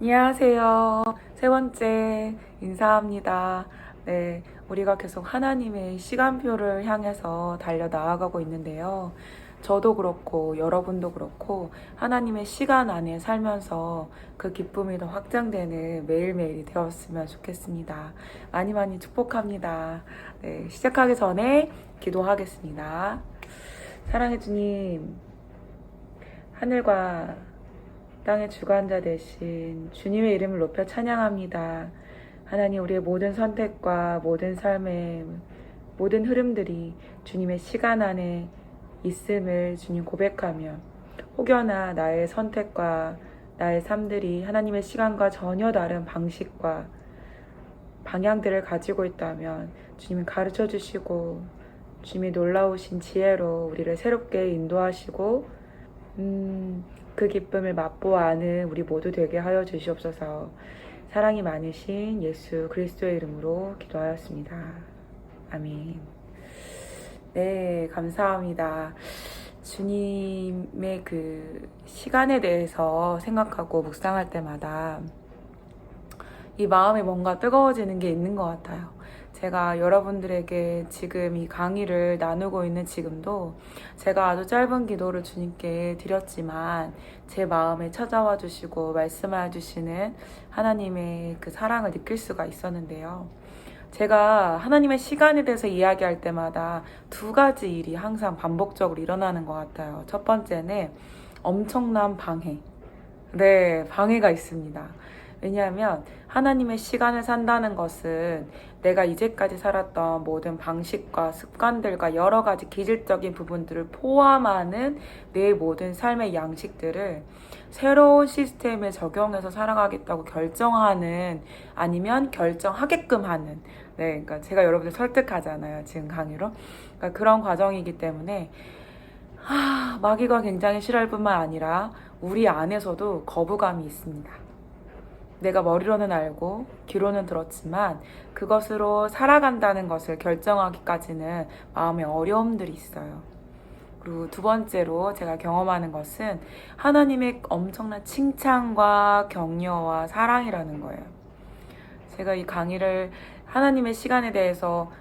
안녕하세요. 세 번째 인사합니다. 네, 우리가 계속 하나님의 시간표를 향해서 달려 나아가고 있는데요. 저도 그렇고 여러분도 그렇고 하나님의 시간 안에 살면서 그 기쁨이 더 확장되는 매일매일이 되었으면 좋겠습니다. 많이 많이 축복합니다. 네, 시작하기 전에 기도하겠습니다. 사랑해 주님, 하늘과 땅의 주관자 되신 주님의 이름을 높여 찬양합니다. 하나님, 우리의 모든 선택과 모든 삶의 모든 흐름들이 주님의 시간 안에 있음을 주님 고백하며, 혹여나 나의 선택과 나의 삶들이 하나님의 시간과 전혀 다른 방식과 방향들을 가지고 있다면 주님이 가르쳐 주시고 주님이 놀라우신 지혜로 우리를 새롭게 인도하시고 그 기쁨을 맛보아 아는 우리 모두 되게 하여 주시옵소서. 사랑이 많으신 예수 그리스도의 이름으로 기도하였습니다. 아멘. 네, 감사합니다. 주님의 그 시간에 대해서 생각하고 묵상할 때마다 이 마음에 뭔가 뜨거워지는 게 있는 것 같아요. 제가 여러분들에게 지금 이 강의를 나누고 있는 지금도 제가 아주 짧은 기도를 주님께 드렸지만 제 마음에 찾아와 주시고 말씀해 주시는 하나님의 그 사랑을 느낄 수가 있었는데요. 제가 하나님의 시간에 대해서 이야기할 때마다 두 가지 일이 항상 반복적으로 일어나는 것 같아요. 첫 번째는 엄청난 방해. 네, 방해가 있습니다. 왜냐하면 하나님의 시간을 산다는 것은 내가 이제까지 살았던 모든 방식과 습관들과 여러 가지 기질적인 부분들을 포함하는 내 모든 삶의 양식들을 새로운 시스템에 적용해서 살아가겠다고 결정하는, 아니면 결정하게끔 하는, 네, 그러니까 제가 여러분들 설득하잖아요, 지금 강의로. 그러니까 그런 과정이기 때문에 마귀가 굉장히 싫어할 뿐만 아니라 우리 안에서도 거부감이 있습니다. 내가 머리로는 알고 귀로는 들었지만 그것으로 살아간다는 것을 결정하기까지는 마음에 어려움들이 있어요. 그리고 두 번째로 제가 경험하는 것은 하나님의 엄청난 칭찬과 격려와 사랑이라는 거예요. 제가 이 강의를, 하나님의 시간에 대해서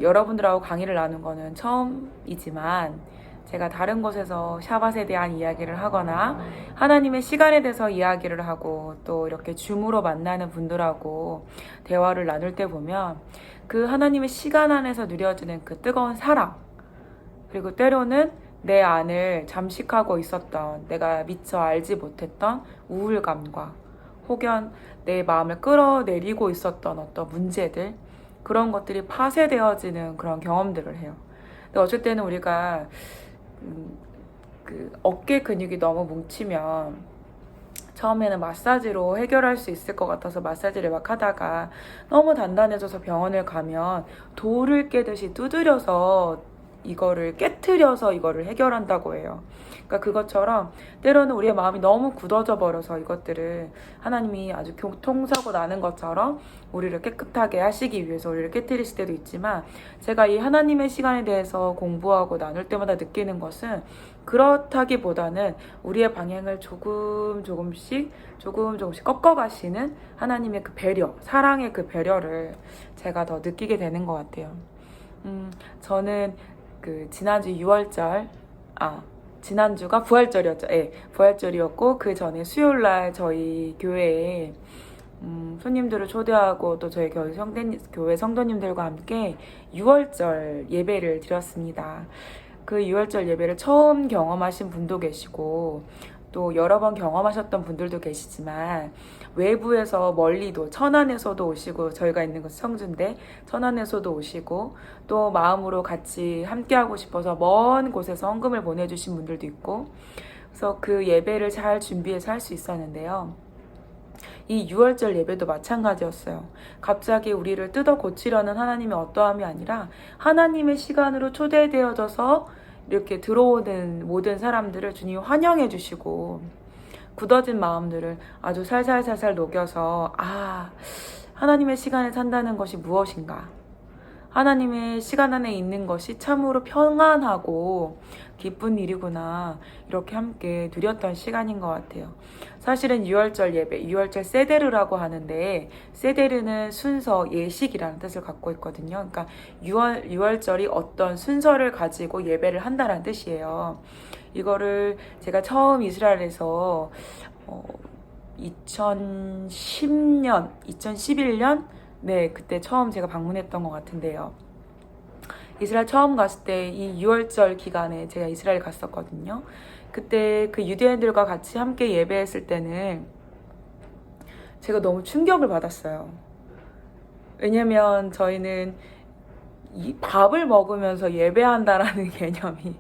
여러분들하고 강의를 나눈 거는 처음이지만, 제가 다른 곳에서 샤밧에 대한 이야기를 하거나 하나님의 시간에 대해서 이야기를 하고 또 이렇게 줌으로 만나는 분들하고 대화를 나눌 때 보면 그 하나님의 시간 안에서 누려지는 그 뜨거운 사랑, 그리고 때로는 내 안을 잠식하고 있었던, 내가 미처 알지 못했던 우울감과 혹은 내 마음을 끌어내리고 있었던 어떤 문제들, 그런 것들이 파쇄되어지는 그런 경험들을 해요. 근데 어쩔 때는 우리가 그 어깨 근육이 너무 뭉치면 처음에는 마사지로 해결할 수 있을 것 같아서 마사지를 막 하다가 너무 단단해져서 병원을 가면 돌을 깨듯이 두드려서 이거를 깨트려서 이거를 해결한다고 해요. 그러니까 그것처럼 때로는 우리의 마음이 너무 굳어져 버려서 이것들을 하나님이 아주 교통사고 나는 것처럼 우리를 깨끗하게 하시기 위해서 우리를 깨트리실 때도 있지만, 제가 이 하나님의 시간에 대해서 공부하고 나눌 때마다 느끼는 것은 그렇다기보다는 우리의 방향을 조금씩 꺾어가시는 하나님의 그 배려, 사랑의 그 배려를 제가 더 느끼게 되는 것 같아요. 저는 그 지난주 6월절, 지난주가 부활절이었죠. 예, 부활절이었고 그 전에 수요일날 저희 교회에 손님들을 초대하고 또 저희 교회 성도님들과 함께 6월절 예배를 드렸습니다. 그 6월절 예배를 처음 경험하신 분도 계시고 또 여러 번 경험하셨던 분들도 계시지만, 외부에서 멀리도 천안에서도 오시고, 저희가 있는 곳은 청주인데 천안에서도 오시고 또 마음으로 같이 함께하고 싶어서 먼 곳에서 헌금을 보내주신 분들도 있고, 그래서 그 예배를 잘 준비해서 할 수 있었는데요. 이 6월절 예배도 마찬가지였어요. 갑자기 우리를 뜯어 고치려는 하나님의 어떠함이 아니라 하나님의 시간으로 초대되어져서 이렇게 들어오는 모든 사람들을 주님이 환영해 주시고, 굳어진 마음들을 아주 살살살살 녹여서 하나님의 시간에 산다는 것이 무엇인가, 하나님의 시간 안에 있는 것이 참으로 평안하고 기쁜 일이구나, 이렇게 함께 누렸던 시간인 것 같아요. 사실은 유월절 예배, 유월절 세데르라고 하는데, 세데르는 순서, 예식이라는 뜻을 갖고 있거든요. 그러니까 유월절이 어떤 순서를 가지고 예배를 한다는 뜻이에요. 이거를 제가 처음 이스라엘에서 2010년, 2011년, 네, 그때 처음 제가 방문했던 것 같은데요. 이스라엘 처음 갔을 때 이 6월절 기간에 제가 이스라엘 갔었거든요. 그때 그 유대인들과 같이 함께 예배했을 때는 제가 너무 충격을 받았어요. 왜냐면 저희는 이 밥을 먹으면서 예배한다라는 개념이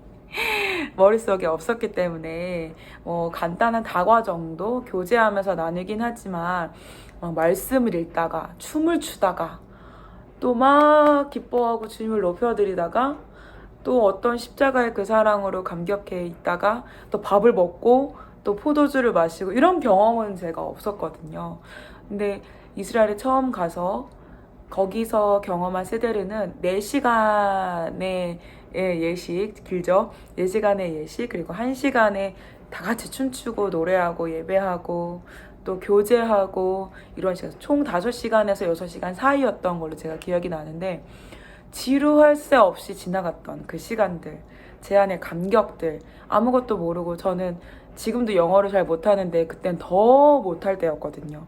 머릿속에 없었기 때문에 간단한 다과 정도 교제하면서 나누긴 하지만 말씀을 읽다가 춤을 추다가 또 막 기뻐하고 주님을 높여드리다가 또 어떤 십자가의 그 사랑으로 감격해 있다가 또 밥을 먹고 또 포도주를 마시고, 이런 경험은 제가 없었거든요. 근데 이스라엘에 처음 가서 거기서 경험한 세데르는 4시간의 예식, 길죠? 4시간의 예식, 그리고 1시간에 다 같이 춤추고 노래하고 예배하고 또 교제하고, 이런 시간, 총 5시간에서 6시간 사이였던 걸로 제가 기억이 나는데, 지루할 새 없이 지나갔던 그 시간들, 제 안의 감격들, 아무것도 모르고, 저는 지금도 영어를 잘 못하는데 그땐 더 못할 때였거든요.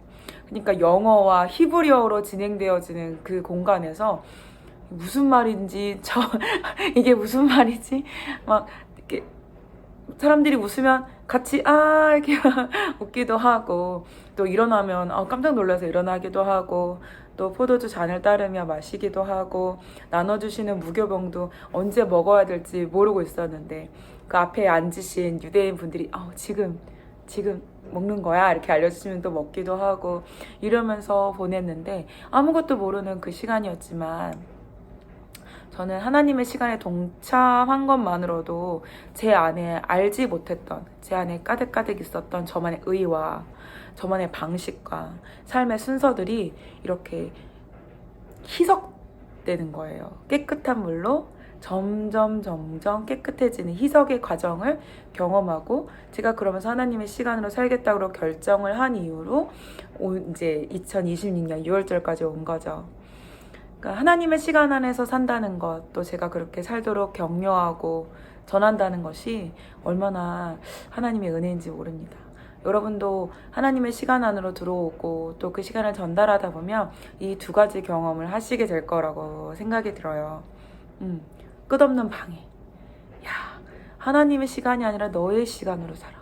그러니까 영어와 히브리어로 진행되어지는 그 공간에서 무슨 말인지, 이게 무슨 말이지? 막 이렇게 사람들이 웃으면 같이 이렇게 웃기도 하고, 또 일어나면 깜짝 놀라서 일어나기도 하고, 또 포도주 잔을 따르며 마시기도 하고, 나눠주시는 무교병도 언제 먹어야 될지 모르고 있었는데 그 앞에 앉으신 유대인 분들이 지금 먹는 거야, 이렇게 알려주시면 또 먹기도 하고, 이러면서 보냈는데 아무것도 모르는 그 시간이었지만, 저는 하나님의 시간에 동참한 것만으로도 제 안에 알지 못했던, 제 안에 가득가득 있었던 저만의 의와 저만의 방식과 삶의 순서들이 이렇게 희석되는 거예요. 깨끗한 물로 점점 깨끗해지는 희석의 과정을 경험하고, 제가 그러면서 하나님의 시간으로 살겠다고 결정을 한 이후로 이제 2026년 6월절까지 온 거죠. 그러니까 하나님의 시간 안에서 산다는 것, 또 제가 그렇게 살도록 격려하고 전한다는 것이 얼마나 하나님의 은혜인지 모릅니다. 여러분도 하나님의 시간 안으로 들어오고 또 그 시간을 전달하다 보면 이 2가지 경험을 하시게 될 거라고 생각이 들어요. 끝없는 방해. 하나님의 시간이 아니라 너의 시간으로 살아.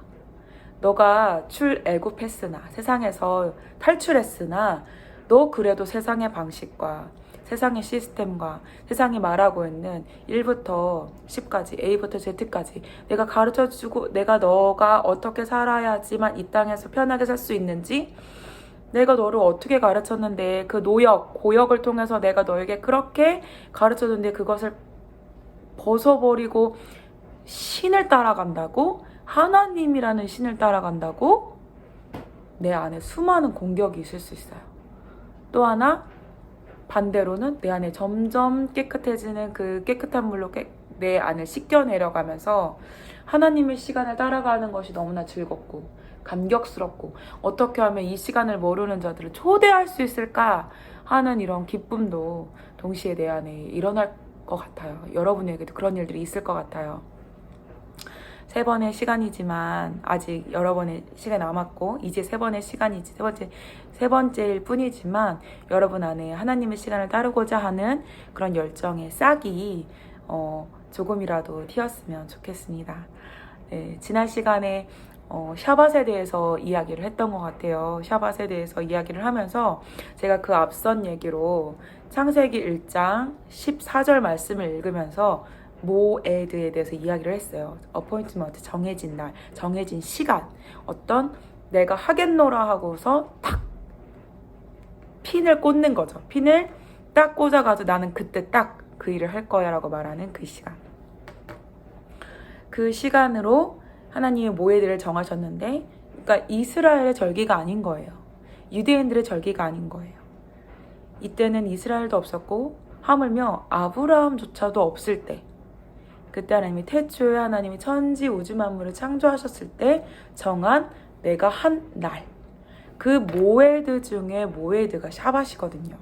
너가 출애굽했으나, 세상에서 탈출했으나, 너 그래도 세상의 방식과 세상의 시스템과 세상이 말하고 있는 1부터 10까지, A부터 Z까지 내가 가르쳐주고, 너가 어떻게 살아야지만 이 땅에서 편하게 살 수 있는지, 내가 너를 어떻게 가르쳤는데 그 고역을 통해서 내가 너에게 그렇게 가르쳐줬는데 그것을 벗어버리고 신을 따라간다고? 하나님이라는 신을 따라간다고? 내 안에 수많은 공격이 있을 수 있어요. 또 하나, 반대로는 내 안에 점점 깨끗해지는 그 깨끗한 물로 내 안을 씻겨 내려가면서 하나님의 시간을 따라가는 것이 너무나 즐겁고 감격스럽고, 어떻게 하면 이 시간을 모르는 자들을 초대할 수 있을까 하는 이런 기쁨도 동시에 내 안에 일어날 것 같아요. 여러분에게도 그런 일들이 있을 것 같아요. 3번의 시간이지만 아직 여러 번의 시간이 남았고, 이제 3번의 시간이지, 세 번째일 뿐이지만, 여러분 안에 하나님의 시간을 따르고자 하는 그런 열정의 싹이 조금이라도 튀었으면 좋겠습니다. 네, 지난 시간에 샤밧에 대해서 이야기를 했던 것 같아요. 샤밧에 대해서 이야기를 하면서 제가 그 앞선 얘기로 창세기 1장 14절 말씀을 읽으면서 모에드에 대해서 이야기를 했어요. 어포인트먼트, 정해진 날, 정해진 시간, 어떤 내가 하겠노라 하고서 탁 핀을 꽂는 거죠. 핀을 딱 꽂아가지고 나는 그때 딱 그 일을 할 거야 라고 말하는 그 시간. 그 시간으로 하나님이 모에드를 정하셨는데, 그러니까 이스라엘의 절기가 아닌 거예요. 유대인들의 절기가 아닌 거예요. 이때는 이스라엘도 없었고 하물며 아브라함조차도 없을 때, 그때 하나님이 태초에 하나님이 천지 우주 만물을 창조하셨을 때 정한 내가 한 날, 그 모에드 중에 모에드가 샤밧이거든요.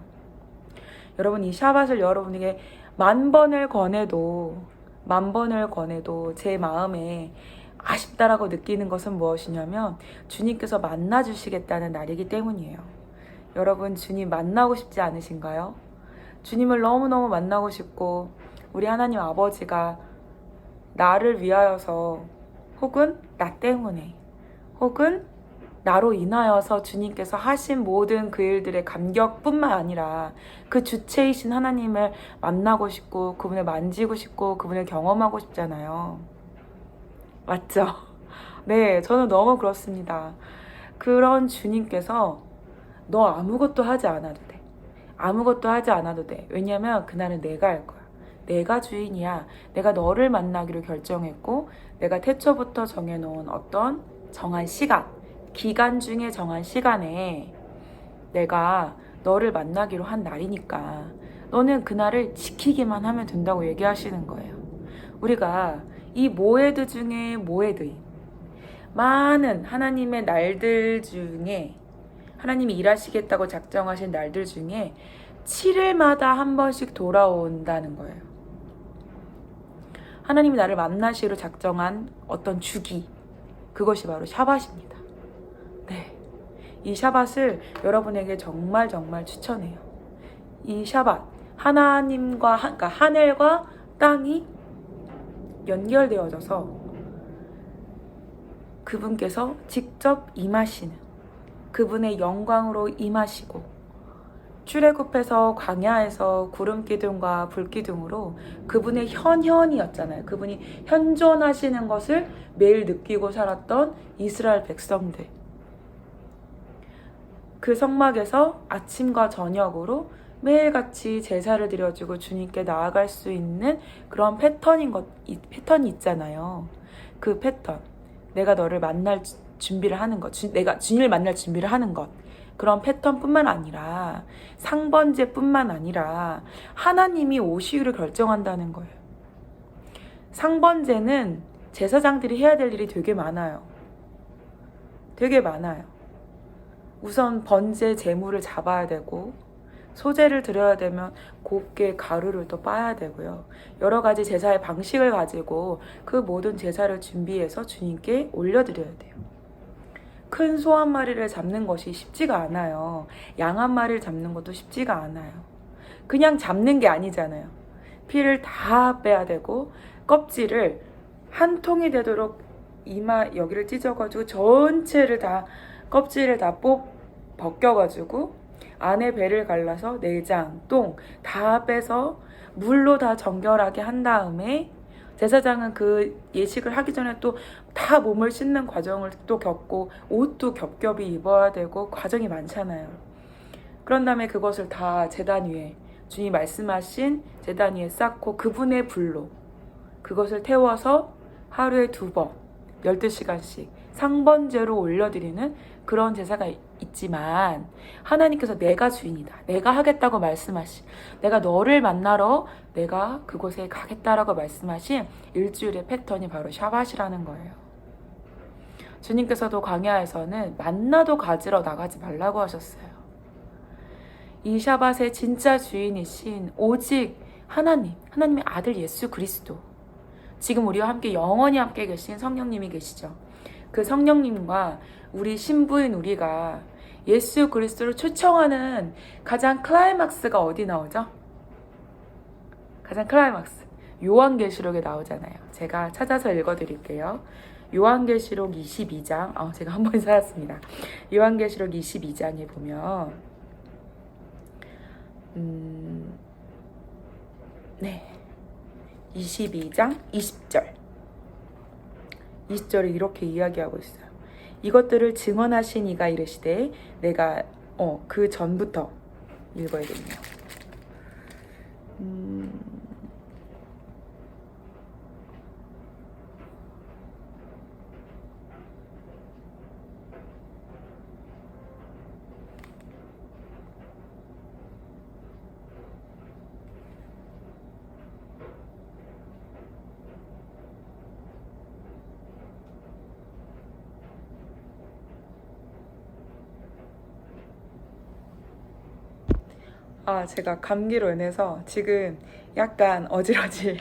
여러분, 이 샤밧을 여러분에게 만 번을 권해도 제 마음에 아쉽다라고 느끼는 것은 무엇이냐면 주님께서 만나주시겠다는 날이기 때문이에요. 여러분, 주님 만나고 싶지 않으신가요? 주님을 너무너무 만나고 싶고 우리 하나님 아버지가 나를 위하여서 혹은 나 때문에 혹은 나로 인하여서 주님께서 하신 모든 그 일들의 감격뿐만 아니라 그 주체이신 하나님을 만나고 싶고 그분을 만지고 싶고 그분을 경험하고 싶잖아요. 맞죠? 네, 저는 너무 그렇습니다. 그런 주님께서 너 아무것도 하지 않아도 돼. 아무것도 하지 않아도 돼. 왜냐면 그날은 내가 할 거야. 내가 주인이야. 내가 너를 만나기로 결정했고 내가 태초부터 정해놓은 어떤 정한 시간, 기간 중에 정한 시간에 내가 너를 만나기로 한 날이니까 너는 그날을 지키기만 하면 된다고 얘기하시는 거예요. 우리가 이 모에드 중에 모에드인 많은 하나님의 날들 중에 하나님이 일하시겠다고 작정하신 날들 중에 7일마다 한 번씩 돌아온다는 거예요. 하나님이 나를 만나시기로 작정한 어떤 주기, 그것이 바로 샤밧입니다. 네, 이 샤밧을 여러분에게 정말 추천해요. 이 샤밧, 하나님과 그러니까 하늘과 땅이 연결되어져서 그분께서 직접 임하시는, 그분의 영광으로 임하시고 출애굽해서 광야에서 구름 기둥과 불 기둥으로 그분의 현현이었잖아요. 그분이 현존하시는 것을 매일 느끼고 살았던 이스라엘 백성들. 그 성막에서 아침과 저녁으로 매일같이 제사를 드려주고 주님께 나아갈 수 있는 그런 패턴이 있잖아요. 그 패턴. 내가 너를 만날 준비를 하는 것, 내가 주님을 만날 준비를 하는 것, 그런 패턴뿐만 아니라 상번제뿐만 아니라 하나님이 오시기를 결정한다는 거예요. 상번제는 제사장들이 해야 될 일이 되게 많아요. 되게 많아요. 우선 번제 제물을 잡아야 되고 소제를 드려야 되면 곱게 가루를 또 빻아야 되고요. 여러 가지 제사의 방식을 가지고 그 모든 제사를 준비해서 주님께 올려드려야 돼요. 큰 소 한 마리를 잡는 것이 쉽지가 않아요. 양 한 마리를 잡는 것도 쉽지가 않아요. 그냥 잡는 게 아니잖아요. 피를 다 빼야 되고 껍질을 한 통이 되도록 이마 여기를 찢어가지고 전체를 다 껍질을 다 벗겨가지고 안에 배를 갈라서 내장, 똥 다 빼서 물로 다 정결하게 한 다음에 제사장은 그 예식을 하기 전에 또 다 몸을 씻는 과정을 또 겪고 옷도 겹겹이 입어야 되고 과정이 많잖아요. 그런 다음에 그것을 다 제단 위에 주님 말씀하신 제단 위에 쌓고 그분의 불로 그것을 태워서 하루에 2번 12시간씩 상번제로 올려드리는 그런 제사가 있지만 하나님께서 내가 주인이다. 내가 하겠다고 말씀하신 내가 너를 만나러 내가 그곳에 가겠다라고 말씀하신 일주일의 패턴이 바로 샤밧이라는 거예요. 주님께서도 광야에서는 만나도 가지러 나가지 말라고 하셨어요. 이 샤밧의 진짜 주인이신 오직 하나님의 아들 예수 그리스도, 지금 우리와 함께 영원히 함께 계신 성령님이 계시죠. 그 성령님과 우리 신부인 우리가 예수 그리스도를 초청하는 가장 클라이막스가 어디 나오죠? 가장 클라이막스 요한계시록에 나오잖아요. 제가 찾아서 읽어드릴게요. 요한계시록 22장 제가 한 번 찾았습니다. 요한계시록 22장에 보면 네 22장 20절에 이렇게 이야기하고 있어요. 이것들을 증언하신 이가 이르시되 내가 그 전부터 읽어야겠네요. 제가 감기로 인해서 지금 약간 어질어질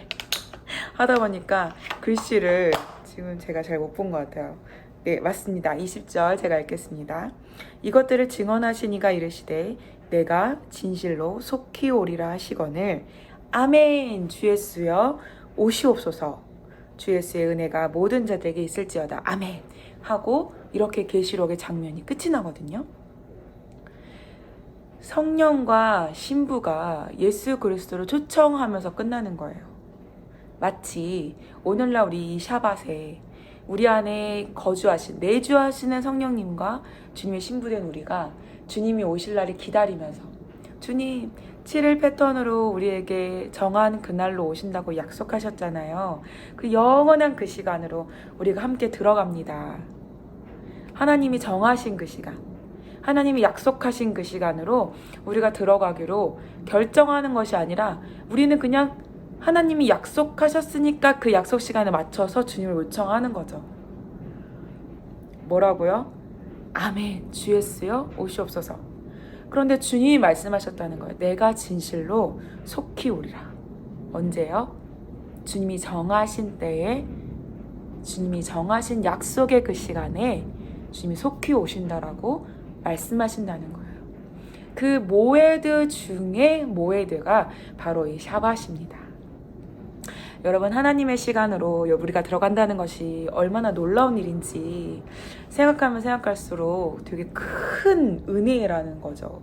하다 보니까 글씨를 지금 제가 잘 못 본 것 같아요. 네, 맞습니다. 20절 제가 읽겠습니다. 이것들을 증언하시니가 이르시되 내가 진실로 속히 오리라 하시거늘 아멘. 주 예수여 오시옵소서. 주 예수의 은혜가 모든 자들에게 있을지어다. 아멘. 하고 이렇게 계시록의 장면이 끝이 나거든요. 성령과 신부가 예수 그리스도를 초청하면서 끝나는 거예요. 마치 오늘날 우리 이 샤밧에 우리 안에 내주하시는 성령님과 주님의 신부된 우리가 주님이 오실 날을 기다리면서 주님 7일 패턴으로 우리에게 정한 그날로 오신다고 약속하셨잖아요. 그 영원한 그 시간으로 우리가 함께 들어갑니다. 하나님이 정하신 그 시간, 하나님이 약속하신 그 시간으로 우리가 들어가기로 결정하는 것이 아니라 우리는 그냥 하나님이 약속하셨으니까 그 약속 시간에 맞춰서 주님을 요청하는 거죠. 뭐라고요? 아멘. 주 예수여 오시옵소서. 그런데 주님이 말씀하셨다는 거예요. 내가 진실로 속히 오리라. 언제요? 주님이 정하신 때에, 주님이 정하신 약속의 그 시간에 주님이 속히 오신다라고 말씀하신다는 거예요. 그 모에드 중에 모에드가 바로 이 샤밧입니다. 여러분, 하나님의 시간으로 우리가 들어간다는 것이 얼마나 놀라운 일인지 생각하면 생각할수록 되게 큰 은혜라는 거죠.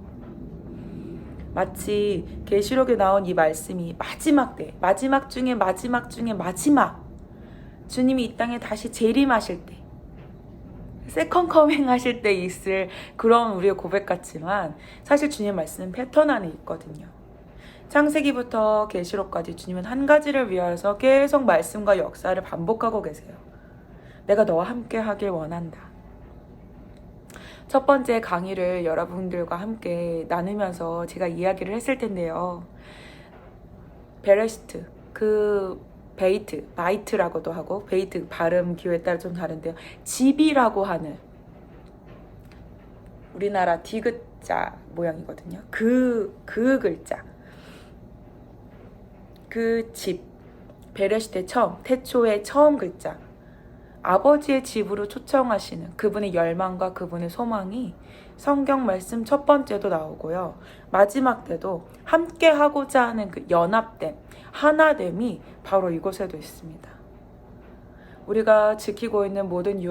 마치 계시록에 나온 이 말씀이 마지막 때, 마지막 중에 마지막 중에 마지막, 주님이 이 땅에 다시 재림하실 때, 세컨 커밍 하실 때 있을 그런 우리의 고백 같지만 사실 주님의 말씀은 패턴 안에 있거든요. 창세기부터 계시록까지 주님은 한 가지를 위하여서 계속 말씀과 역사를 반복하고 계세요. 내가 너와 함께 하길 원한다. 첫 번째 강의를 여러분들과 함께 나누면서 제가 이야기를 했을 텐데요. 베레시트, 바이트라고도 하고 베이트 발음 기호에 따라 좀 다른데요. 집이라고 하는 우리나라 디귿자 모양이거든요. 그 글자. 그 집, 베레시트의 처음, 태초의 처음 글자, 아버지의 집으로 초청하시는 그분의 열망과 그분의 소망이 성경 말씀 첫 번째도 나오고요. 마지막 때도 함께 하고자 하는 그 연합됨, 하나됨이 바로 이곳에도 있습니다. 우리가 지키고 있는 모든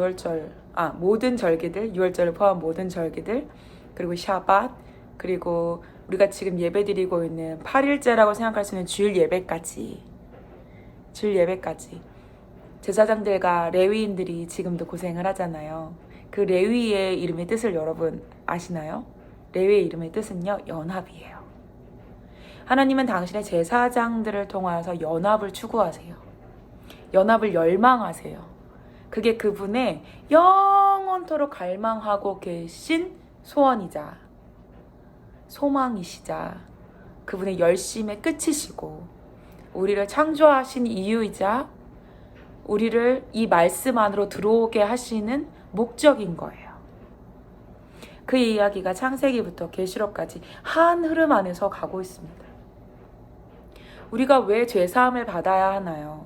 모든 절기들, 6월절을 포함한 모든 절기들, 그리고 샤밧, 그리고 우리가 지금 예배드리고 있는 8일째라고 생각할 수 있는 주일 예배까지 제사장들과 레위인들이 지금도 고생을 하잖아요. 그 레위의 이름의 뜻을 여러분 아시나요? 레위의 이름의 뜻은요, 연합이에요. 하나님은 당신의 제사장들을 통하여서 연합을 추구하세요. 연합을 열망하세요. 그게 그분의 영원토록 갈망하고 계신 소원이자 소망이시자 그분의 열심의 끝이시고 우리를 창조하신 이유이자 우리를 이 말씀 안으로 들어오게 하시는 목적인 거예요. 그 이야기가 창세기부터 계시록까지 한 흐름 안에서 가고 있습니다. 우리가 왜 죄사함을 받아야 하나요?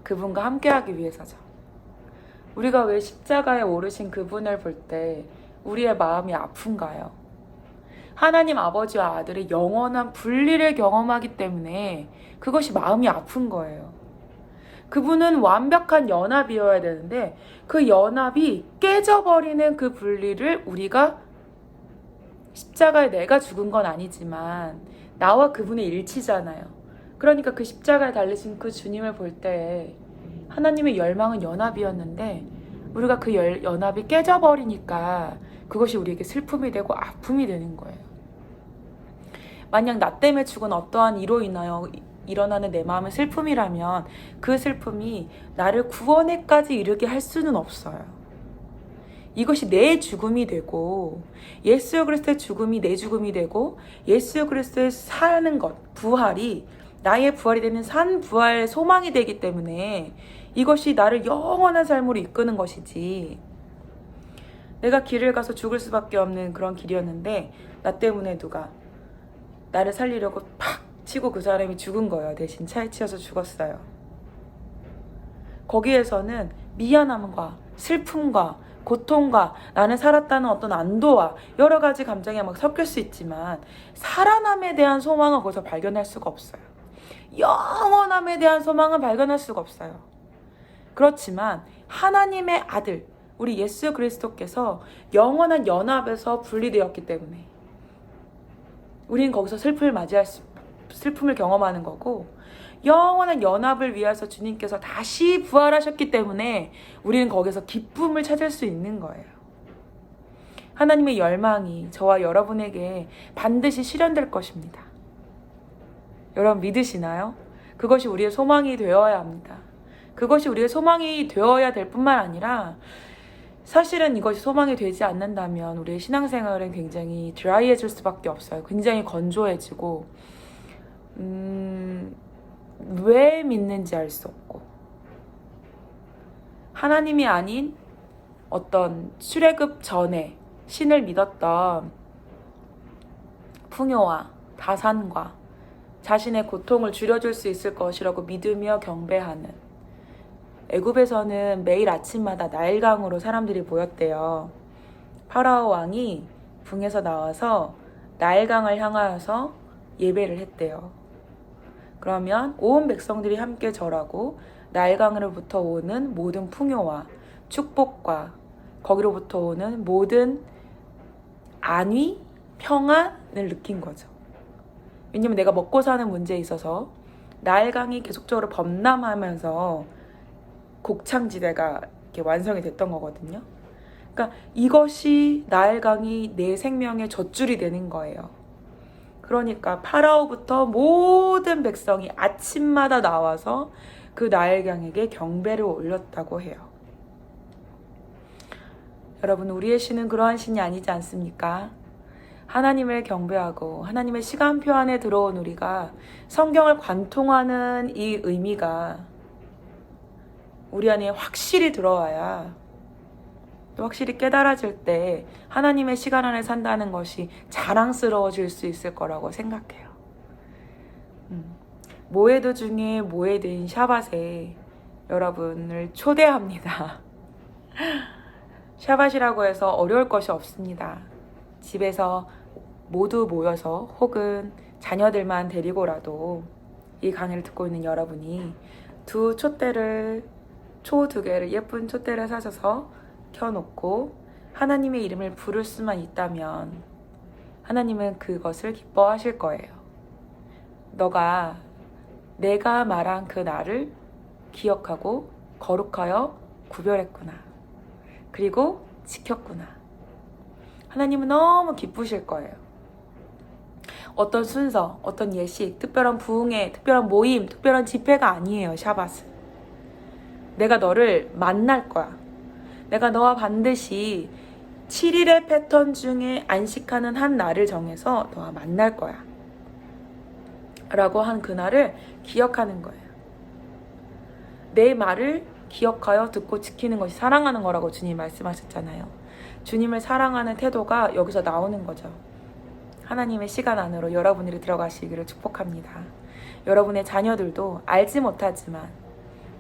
그분과 함께하기 위해서죠. 우리가 왜 십자가에 오르신 그분을 볼 때 우리의 마음이 아픈가요? 하나님 아버지와 아들의 영원한 분리를 경험하기 때문에 그것이 마음이 아픈 거예요. 그분은 완벽한 연합이어야 되는데 그 연합이 깨져버리는 그 분리를 우리가 십자가에 내가 죽은 건 아니지만 나와 그분의 일치잖아요. 그러니까 그 십자가에 달리신 그 주님을 볼 때 하나님의 열망은 연합이었는데 우리가 그 연합이 깨져버리니까 그것이 우리에게 슬픔이 되고 아픔이 되는 거예요. 만약 나 때문에 죽은 어떠한 이로 인하여 일어나는 내 마음의 슬픔이라면 그 슬픔이 나를 구원에까지 이르게 할 수는 없어요. 이것이 내 죽음이 되고 예수 그리스도의 죽음이 내 죽음이 되고 예수 그리스도의 사는 것, 부활이 나의 부활이 되는 산 부활의 소망이 되기 때문에 이것이 나를 영원한 삶으로 이끄는 것이지 내가 길을 가서 죽을 수밖에 없는 그런 길이었는데 나 때문에 누가 나를 살리려고 팍 치고 그 사람이 죽은 거예요. 대신 차에 치여서 죽었어요. 거기에서는 미안함과 슬픔과 고통과 나는 살았다는 어떤 안도와 여러 가지 감정이 막 섞일 수 있지만 살아남에 대한 소망은 거기서 발견할 수가 없어요. 영원함에 대한 소망은 발견할 수가 없어요. 그렇지만 하나님의 아들 우리 예수 그리스도께서 영원한 연합에서 분리되었기 때문에 우리는 거기서 슬픔을 경험하는 거고, 영원한 연합을 위해서 주님께서 다시 부활하셨기 때문에 우리는 거기서 기쁨을 찾을 수 있는 거예요. 하나님의 열망이 저와 여러분에게 반드시 실현될 것입니다. 여러분 믿으시나요? 그것이 우리의 소망이 되어야 합니다. 그것이 우리의 소망이 되어야 될 뿐만 아니라 사실은 이것이 소망이 되지 않는다면 우리의 신앙생활은 굉장히 드라이해질 수밖에 없어요. 굉장히 건조해지고 왜 믿는지 알 수 없고 하나님이 아닌 어떤 출애굽 전에 신을 믿었던 풍요와 다산과 자신의 고통을 줄여줄 수 있을 것이라고 믿으며 경배하는, 애굽에서는 매일 아침마다 나일강으로 사람들이 모였대요. 파라오 왕이 궁에서 나와서 나일강을 향하여서 예배를 했대요. 그러면 온 백성들이 함께 절하고 나일강으로부터 오는 모든 풍요와 축복과 거기로부터 오는 모든 안위, 평안을 느낀 거죠. 왜냐면 내가 먹고 사는 문제에 있어서 나일강이 계속적으로 범람하면서 곡창지대가 이렇게 완성이 됐던 거거든요. 그러니까 이것이 나일강이 내 생명의 젖줄이 되는 거예요. 그러니까 파라오부터 모든 백성이 아침마다 나와서 그 나일강에게 경배를 올렸다고 해요. 여러분, 우리의 신은 그러한 신이 아니지 않습니까? 하나님을 경배하고 하나님의 시간표 안에 들어온 우리가 성경을 관통하는 이 의미가 우리 안에 확실히 들어와야 또 확실히 깨달아질 때 하나님의 시간 안에 산다는 것이 자랑스러워질 수 있을 거라고 생각해요. 모헤드 중에 모헤드인 샤밧에 여러분을 초대합니다. 샤밧이라고 해서 어려울 것이 없습니다. 집에서 모두 모여서 혹은 자녀들만 데리고라도 이 강의를 듣고 있는 여러분이 초 2개를 예쁜 촛대를 사셔서 켜놓고 하나님의 이름을 부를 수만 있다면 하나님은 그것을 기뻐하실 거예요. 내가 말한 그 날을 기억하고 거룩하여 구별했구나. 그리고 지켰구나. 하나님은 너무 기쁘실 거예요. 어떤 순서, 어떤 예식, 특별한 부흥회, 특별한 모임, 특별한 집회가 아니에요. 샤밧은. 내가 너를 만날 거야. 내가 너와 반드시 7일의 패턴 중에 안식하는 한 날을 정해서 너와 만날 거야. 라고 한 그날을 기억하는 거예요. 내 말을 기억하여 듣고 지키는 것이 사랑하는 거라고 주님 말씀하셨잖아요. 주님을 사랑하는 태도가 여기서 나오는 거죠. 하나님의 시간 안으로 여러분들이 들어가시기를 축복합니다. 여러분의 자녀들도 알지 못하지만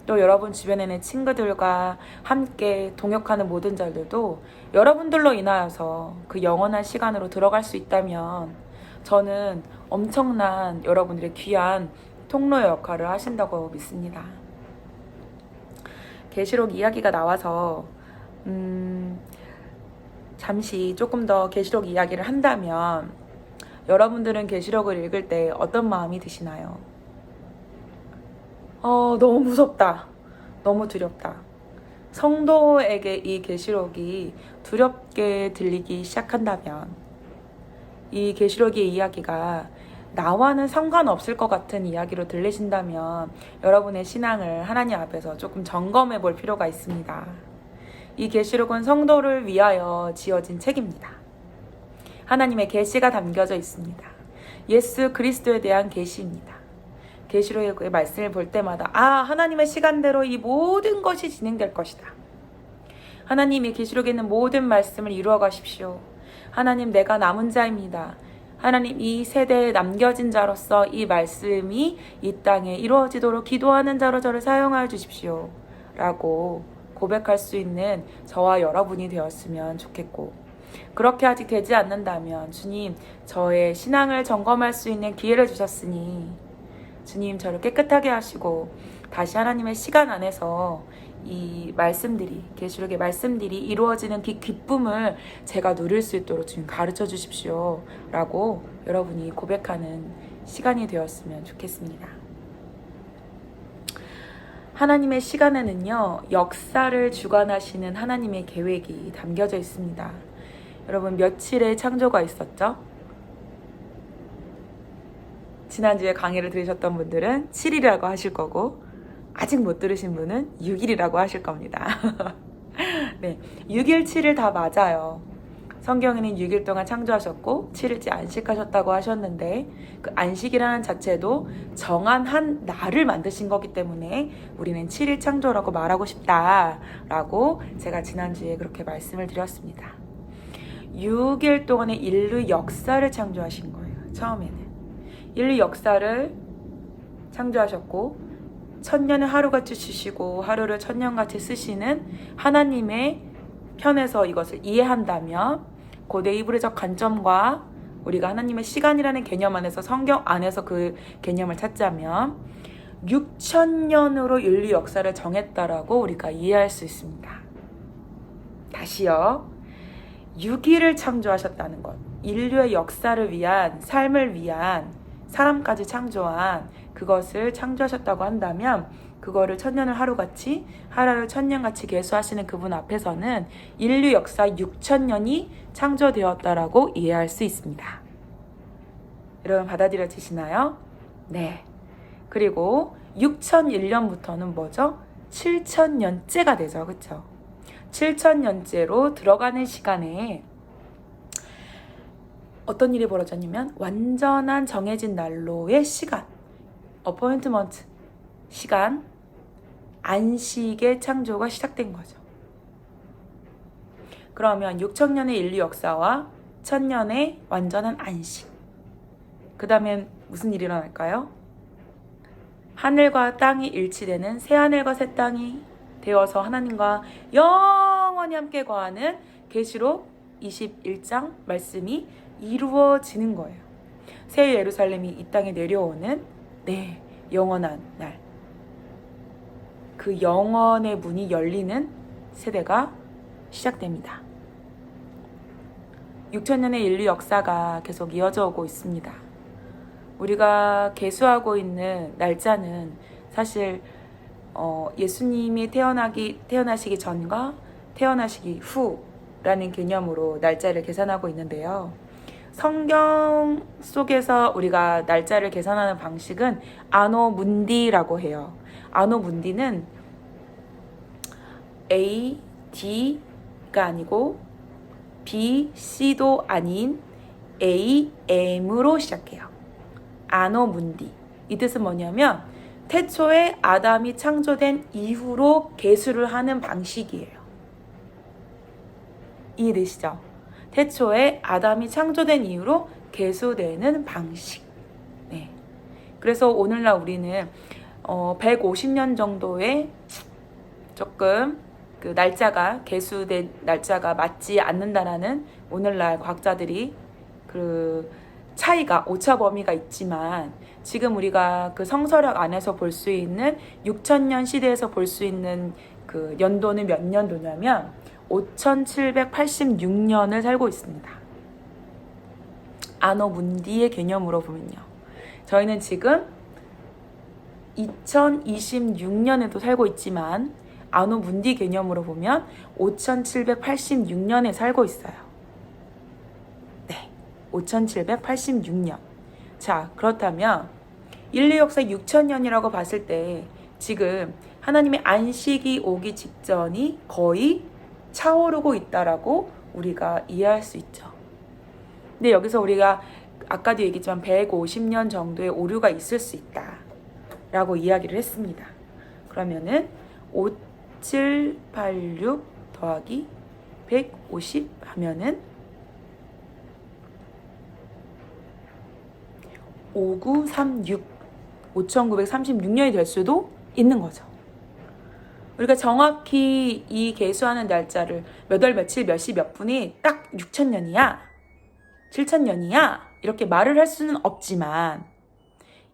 또 여러분 주변에는 친구들과 함께 동역하는 모든 자들도 여러분들로 인하여서 그 영원한 시간으로 들어갈 수 있다면 저는 엄청난 여러분들의 귀한 통로의 역할을 하신다고 믿습니다. 계시록 이야기가 나와서 잠시 조금 더 계시록 이야기를 한다면 여러분들은 계시록을 읽을 때 어떤 마음이 드시나요? 너무 무섭다. 너무 두렵다. 성도에게 이 계시록이 두렵게 들리기 시작한다면 이 계시록의 이야기가 나와는 상관없을 것 같은 이야기로 들리신다면 여러분의 신앙을 하나님 앞에서 조금 점검해 볼 필요가 있습니다. 이 계시록은 성도를 위하여 지어진 책입니다. 하나님의 계시가 담겨져 있습니다. 예수 그리스도에 대한 계시입니다. 계시록의 말씀을 볼 때마다 하나님의 시간대로 이 모든 것이 진행될 것이다. 하나님이 계시록에 있는 모든 말씀을 이루어 가십시오. 하나님, 내가 남은 자입니다. 하나님, 이 세대에 남겨진 자로서 이 말씀이 이 땅에 이루어지도록 기도하는 자로 저를 사용하여 주십시오 라고 고백할 수 있는 저와 여러분이 되었으면 좋겠고, 그렇게 아직 되지 않는다면 주님, 저의 신앙을 점검할 수 있는 기회를 주셨으니 주님, 저를 깨끗하게 하시고 다시 하나님의 시간 안에서 이 말씀들이, 계시록의 말씀들이 이루어지는 기쁨을 제가 누릴 수 있도록 주님 가르쳐 주십시오 라고 여러분이 고백하는 시간이 되었으면 좋겠습니다. 하나님의 시간에는요, 역사를 주관하시는 하나님의 계획이 담겨져 있습니다. 여러분, 며칠의 창조가 있었죠? 지난주에 강의를 들으셨던 분들은 7일이라고 하실 거고, 아직 못 들으신 분은 6일이라고 하실 겁니다. 네, 6일, 7일 다 맞아요. 성경에는 6일 동안 창조하셨고 7일째 안식하셨다고 하셨는데, 그 안식이라는 자체도 정한 한 날을 만드신 거기 때문에 우리는 7일 창조라고 말하고 싶다라고 제가 지난주에 그렇게 말씀을 드렸습니다. 6일 동안의 인류 역사를 창조하신 거예요. 처음에는 인류 역사를 창조하셨고, 천년을 하루같이 주시고 하루를 천년같이 쓰시는 하나님의 편에서 이것을 이해한다면, 고대 이브리적 관점과 우리가 하나님의 시간이라는 개념 안에서, 성경 안에서 그 개념을 찾자면 6천년으로 인류 역사를 정했다라고 우리가 이해할 수 있습니다. 다시요, 6일을 창조하셨다는 것, 인류의 역사를 위한, 삶을 위한, 사람까지 창조한 그것을 창조하셨다고 한다면, 그거를 천년을 하루같이, 하루를 천년같이 계수하시는 그분 앞에서는 인류 역사 6천년이 창조되었다라고 이해할 수 있습니다. 여러분, 받아들여지시나요? 네. 그리고 6001년부터는 뭐죠? 7000년째가 되죠. 그렇죠? 7000년째로 들어가는 시간에 어떤 일이 벌어졌냐면, 완전한 정해진 난로의 시간, 어포인트먼트 시간, 안식의 창조가 시작된 거죠. 그러면 6천년의 인류 역사와 1000년의 완전한 안식, 그 다음엔 무슨 일이 일어날까요? 하늘과 땅이 일치되는 새하늘과 새 땅이 되어서 하나님과 영원히 함께 거하는 계시록 21장 말씀이 이루어지는 거예요. 새 예루살렘이 이 땅에 내려오는, 네, 영원한 날, 그 영원의 문이 열리는 세대가 시작됩니다. 6천년의 인류 역사가 계속 이어져 오고 있습니다. 우리가 계수하고 있는 날짜는 사실 예수님이 태어나시기 전과 태어나시기 후라는 개념으로 날짜를 계산하고 있는데요. 성경 속에서 우리가 날짜를 계산하는 방식은 아노 문디라고 해요. 아노 문디는 A, D가 아니고 B, C도 아닌 A, M으로 시작해요. 아노 문디. 이 뜻은 뭐냐면, 태초에 아담이 창조된 이후로 계수를 하는 방식이에요. 이해되시죠? 태초에 아담이 창조된 이후로 계수되는 방식. 네. 그래서 오늘날 우리는 150년 정도의 조금 그 날짜가, 계수된 날짜가 맞지 않는다라는 오늘날 과학자들이 그 차이가, 오차 범위가 있지만, 지금 우리가 그 성서력 안에서 볼 수 있는 6천년 시대에서 볼 수 있는 그 연도는 몇 년도냐면 5786년을 살고 있습니다. 아노 문디의 개념으로 보면요, 저희는 지금 2026년에도 살고 있지만 아노 문디 개념으로 보면 5786년에 살고 있어요. 네, 5786년. 자, 그렇다면 인류 역사 6천년이라고 봤을 때 지금 하나님의 안식이 오기 직전이 거의 차오르고 있다라고 우리가 이해할 수 있죠. 근데 여기서 우리가 아까도 얘기했지만 150년 정도의 오류가 있을 수 있다라고 이야기를 했습니다. 그러면은 5786 더하기 150 하면은 5936, 5936년이 될 수도 있는 거죠. 우리가 정확히 이 계수하는 날짜를 몇 월 며칠 몇 시 몇 분이 딱 6000년이야 7000년이야 이렇게 말을 할 수는 없지만,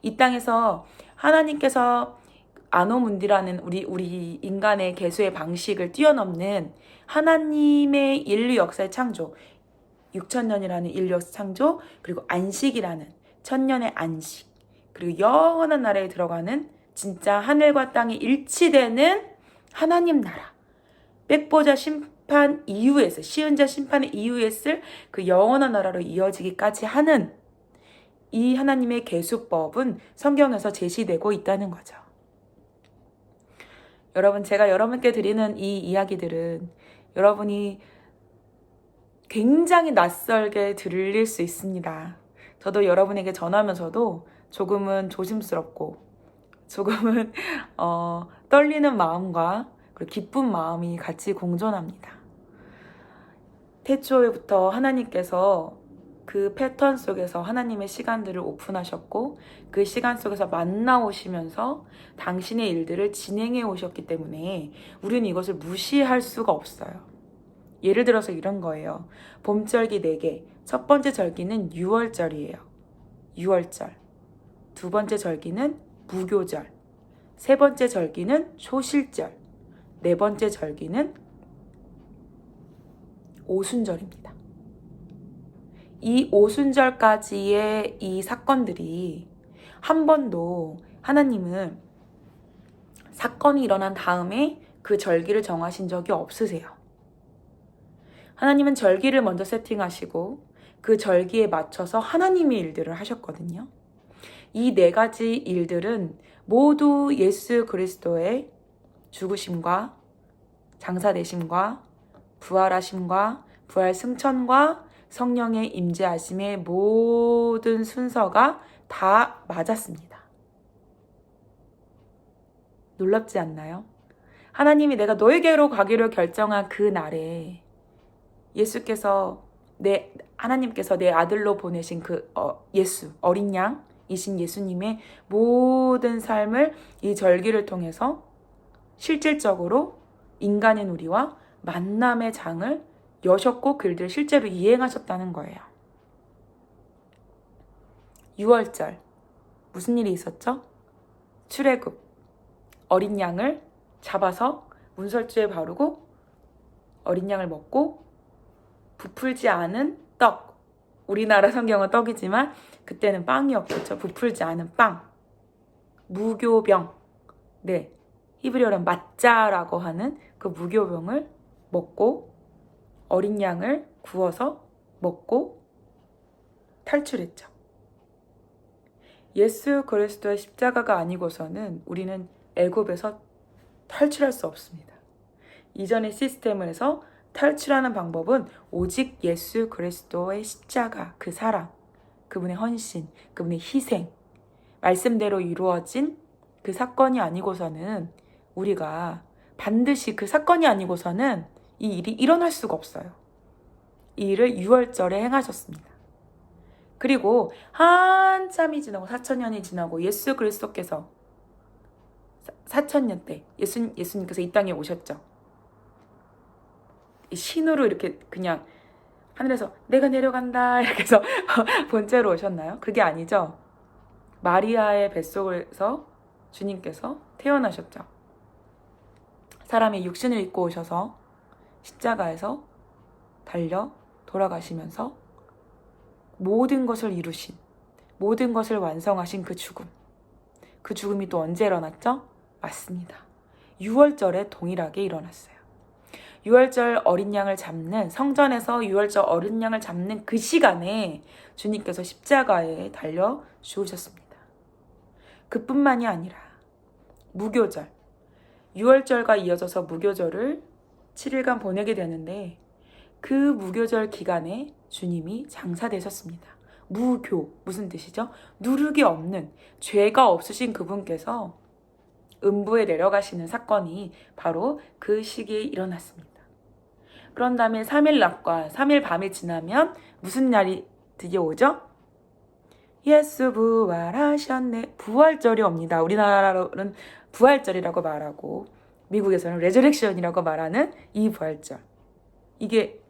이 땅에서 하나님께서 아노문디라는 우리 인간의 계수의 방식을 뛰어넘는 하나님의 인류 역사의 창조, 6000년이라는 인류 역사 창조, 그리고 안식이라는 천년의 안식, 그리고 영원한 나라에 들어가는 진짜 하늘과 땅이 일치되는 하나님 나라, 백보자 심판 이후에 시은자 심판 이후에 쓸 그 영원한 나라로 이어지기까지 하는 이 하나님의 계수법은 성경에서 제시되고 있다는 거죠. 여러분, 제가 여러분께 드리는 이 이야기들은 여러분이 굉장히 낯설게 들릴 수 있습니다. 저도 여러분에게 전하면서도 조금은 조심스럽고 조금은 떨리는 마음과 그리고 기쁜 마음이 같이 공존합니다. 태초에부터 하나님께서 그 패턴 속에서 하나님의 시간들을 오픈하셨고, 그 시간 속에서 만나오시면서 당신의 일들을 진행해 오셨기 때문에 우리는 이것을 무시할 수가 없어요. 예를 들어서 이런 거예요. 봄절기 4개. 첫 번째 절기는 6월절이에요. 6월절. 두 번째 절기는 무교절. 세 번째 절기는 초실절. 네 번째 절기는 오순절입니다. 이 오순절까지의 이 사건들이 한 번도 하나님은 사건이 일어난 다음에 그 절기를 정하신 적이 없으세요. 하나님은 절기를 먼저 세팅하시고 그 절기에 맞춰서 하나님의 일들을 하셨거든요. 이 4가지 일들은 모두 예수 그리스도의 죽으심과 장사되심과 부활하심과 부활 승천과 성령의 임재하심의 모든 순서가 다 맞았습니다. 놀랍지 않나요? 하나님이 내가 너에게로 가기로 결정한 그 날에 하나님께서 내 아들로 보내신 그 예수, 어린 양이신 예수님의 모든 삶을 이 절기를 통해서 실질적으로 인간인 우리와 만남의 장을 여셨고 그들을 실제로 이행하셨다는 거예요. 6월절 무슨 일이 있었죠? 출애굽, 어린 양을 잡아서 문설주에 바르고 어린 양을 먹고 부풀지 않은 떡, 우리나라 성경은 떡이지만 그때는 빵이 없었죠. 부풀지 않은 빵, 무교병, 히브리어로는 마짜라고 하는 그 무교병을 먹고 어린 양을 구워서 먹고 탈출했죠. 예수 그리스도의 십자가가 아니고서는 우리는 애굽에서 탈출할 수 없습니다. 이전의 시스템에서 탈출하는 방법은 오직 예수 그리스도의 십자가, 그 사랑, 그분의 헌신, 그분의 희생, 말씀대로 이루어진 그 사건이 아니고서는 우리가 반드시 그 사건이 아니고서는 이 일이 일어날 수가 없어요. 이 일을 6월절에 행하셨습니다. 그리고 한참이 지나고 4000년이 지나고 예수 그리스도께서 4000년 때 예수님께서 이 땅에 오셨죠. 신으로 이렇게 그냥 하늘에서 내가 내려간다 이렇게 해서 본체로 오셨나요? 그게 아니죠. 마리아의 뱃속에서 주님께서 태어나셨죠. 사람의 육신을 입고 오셔서 십자가에서 달려 돌아가시면서 모든 것을 이루신, 모든 것을 완성하신 그 죽음. 그 죽음이 또 언제 일어났죠? 맞습니다. 6월절에 동일하게 일어났어요. 6월절 어린 양을 잡는, 성전에서 6월절 어린 양을 잡는 그 시간에 주님께서 십자가에 달려 죽으셨습니다. 그뿐만이 아니라 무교절, 6월절과 이어져서 무교절을 7일간 보내게 되는데 그 무교절 기간에 주님이 장사되셨습니다. 무교, 무슨 뜻이죠? 누룩이 없는, 죄가 없으신 그분께서 음부에 내려가시는 사건이 바로 그 시기에 일어났습니다. 그런 다음에 3일 낮과 3일 밤이 지나면 무슨 날이 드디어 오죠? 예수 부활하셨네. 부활절이 옵니다. 우리나라로는 부활절이라고 말하고 미국에서는 레저렉션이라고 말하는 이 부활절. 이게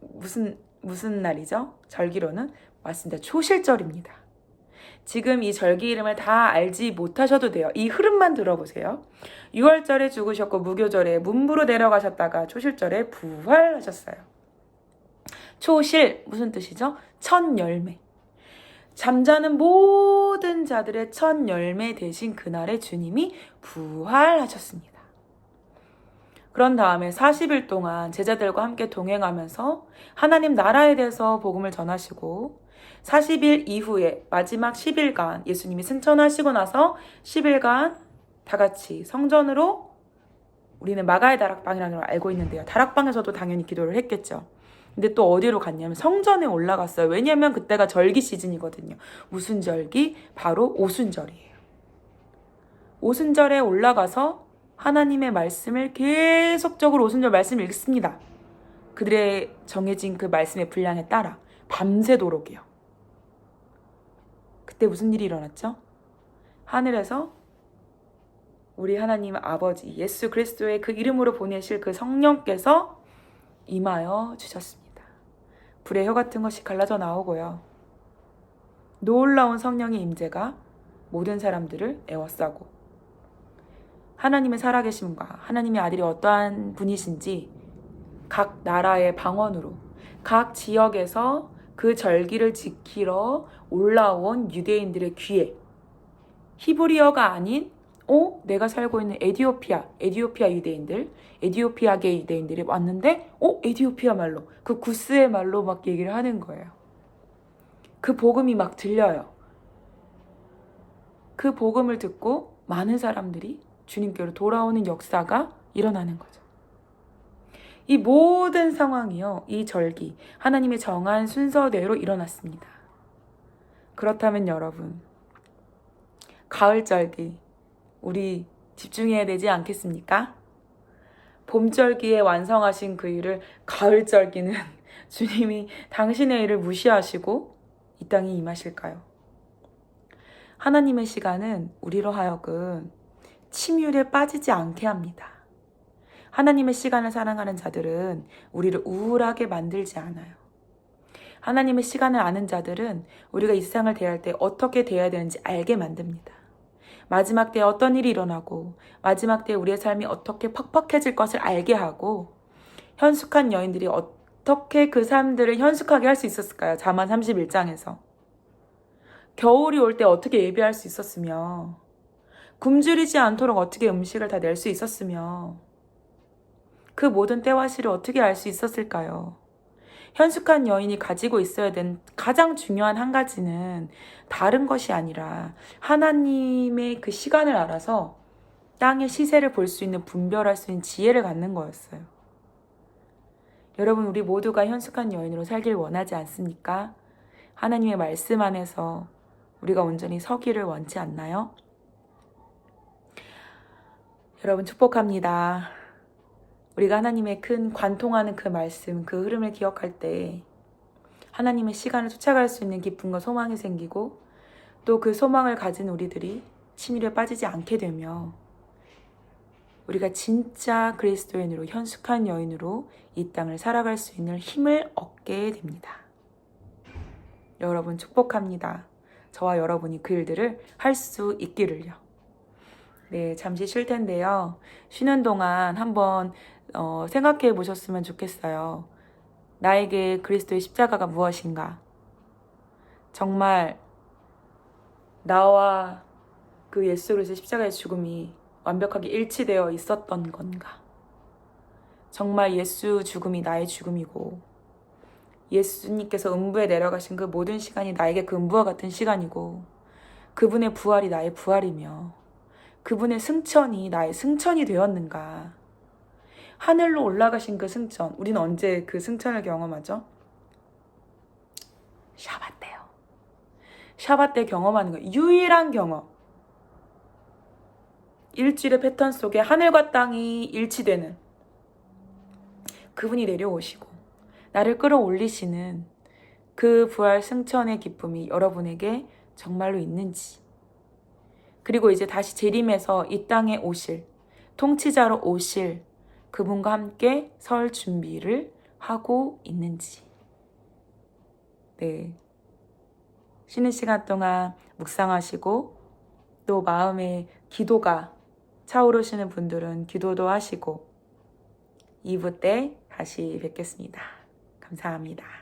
무슨 날이죠? 절기로는 맞습니다. 초실절입니다. 지금 이 절기 이름을 다 알지 못하셔도 돼요. 이 흐름만 들어보세요. 6월절에 죽으셨고 무교절에 문부로 내려가셨다가 초실절에 부활하셨어요. 초실 무슨 뜻이죠? 첫 열매. 잠자는 모든 자들의 첫 열매 되신 그날에 주님이 부활하셨습니다. 그런 다음에 40일 동안 제자들과 함께 동행하면서 하나님 나라에 대해서 복음을 전하시고 40일 이후에 마지막 10일간 예수님이 승천하시고 나서 10일간 다 같이 성전으로 우리는 마가의 다락방이라는 걸 알고 있는데요. 다락방에서도 당연히 기도를 했겠죠. 근데 또 어디로 갔냐면 성전에 올라갔어요. 왜냐면 그때가 절기 시즌이거든요. 무슨 절기? 바로 오순절이에요. 오순절에 올라가서 하나님의 말씀을 계속적으로 오순절 말씀을 읽습니다. 그들의 정해진 그 말씀의 분량에 따라 밤새도록이요. 그때 무슨 일이 일어났죠? 하늘에서 우리 하나님 아버지 예수 그리스도의 그 이름으로 보내실 그 성령께서 임하여 주셨습니다. 불의 혀 같은 것이 갈라져 나오고요. 놀라운 성령의 임재가 모든 사람들을 에워싸고 하나님의 살아계심과 하나님의 아들이 어떠한 분이신지 각 나라의 방언으로 각 지역에서 그 절기를 지키러 올라온 유대인들의 귀에 히브리어가 아닌 내가 살고 있는 에티오피아 유대인들, 에티오피아계 유대인들이 왔는데 에티오피아 말로, 그 구스의 말로 막 얘기를 하는 거예요. 그 복음이 막 들려요. 그 복음을 듣고 많은 사람들이 주님께로 돌아오는 역사가 일어나는 거죠. 이 모든 상황이요, 이 절기, 하나님의 정한 순서대로 일어났습니다. 그렇다면 여러분, 가을 절기, 우리 집중해야 되지 않겠습니까? 봄절기에 완성하신 그 일을 가을절기는 주님이 당신의 일을 무시하시고 이 땅에 임하실까요? 하나님의 시간은 우리로 하여금 침율에 빠지지 않게 합니다. 하나님의 시간을 사랑하는 자들은 우리를 우울하게 만들지 않아요. 하나님의 시간을 아는 자들은 우리가 이 세상을 대할 때 어떻게 대해야 되는지 알게 만듭니다. 마지막 때에 어떤 일이 일어나고 마지막 때에 우리의 삶이 어떻게 퍽퍽해질 것을 알게 하고 현숙한 여인들이 어떻게 그 삶들을 현숙하게 할 수 있었을까요? 잠언 31장에서. 겨울이 올 때 어떻게 예비할 수 있었으며 굶주리지 않도록 어떻게 음식을 다 낼 수 있었으며 그 모든 때와 시를 어떻게 알 수 있었을까요? 현숙한 여인이 가지고 있어야 된 가장 중요한 한 가지는 다른 것이 아니라 하나님의 그 시간을 알아서 땅의 시세를 볼 수 있는, 분별할 수 있는 지혜를 갖는 거였어요. 여러분, 우리 모두가 현숙한 여인으로 살길 원하지 않습니까? 하나님의 말씀 안에서 우리가 온전히 서기를 원치 않나요? 여러분, 축복합니다. 우리가 하나님의 큰 관통하는 그 말씀, 그 흐름을 기억할 때 하나님의 시간을 쫓아갈 수 있는 기쁨과 소망이 생기고 또 그 소망을 가진 우리들이 침율에 빠지지 않게 되며 우리가 진짜 그리스도인으로, 현숙한 여인으로 이 땅을 살아갈 수 있는 힘을 얻게 됩니다. 여러분, 축복합니다. 저와 여러분이 그 일들을 할 수 있기를요. 네, 잠시 쉴 텐데요. 쉬는 동안 한번 생각해 보셨으면 좋겠어요. 나에게 그리스도의 십자가가 무엇인가? 정말 나와 그 예수 그리스도의 십자가의 죽음이 완벽하게 일치되어 있었던 건가? 정말 예수 죽음이 나의 죽음이고 예수님께서 음부에 내려가신 그 모든 시간이 나에게 그 음부와 같은 시간이고 그분의 부활이 나의 부활이며 그분의 승천이 나의 승천이 되었는가? 하늘로 올라가신 그 승천, 우리는 언제 그 승천을 경험하죠? 샤bat 때요. 샤bat 때 경험하는 거예요. 유일한 경험. 일주일의 패턴 속에 하늘과 땅이 일치되는 그분이 내려오시고 나를 끌어올리시는 그 부활 승천의 기쁨이 여러분에게 정말로 있는지, 그리고 이제 다시 재림해서 이 땅에 오실, 통치자로 오실 그분과 함께 설 준비를 하고 있는지. 네. 쉬는 시간 동안 묵상하시고, 또 마음에 기도가 차오르시는 분들은 기도도 하시고, 2부 때 다시 뵙겠습니다. 감사합니다.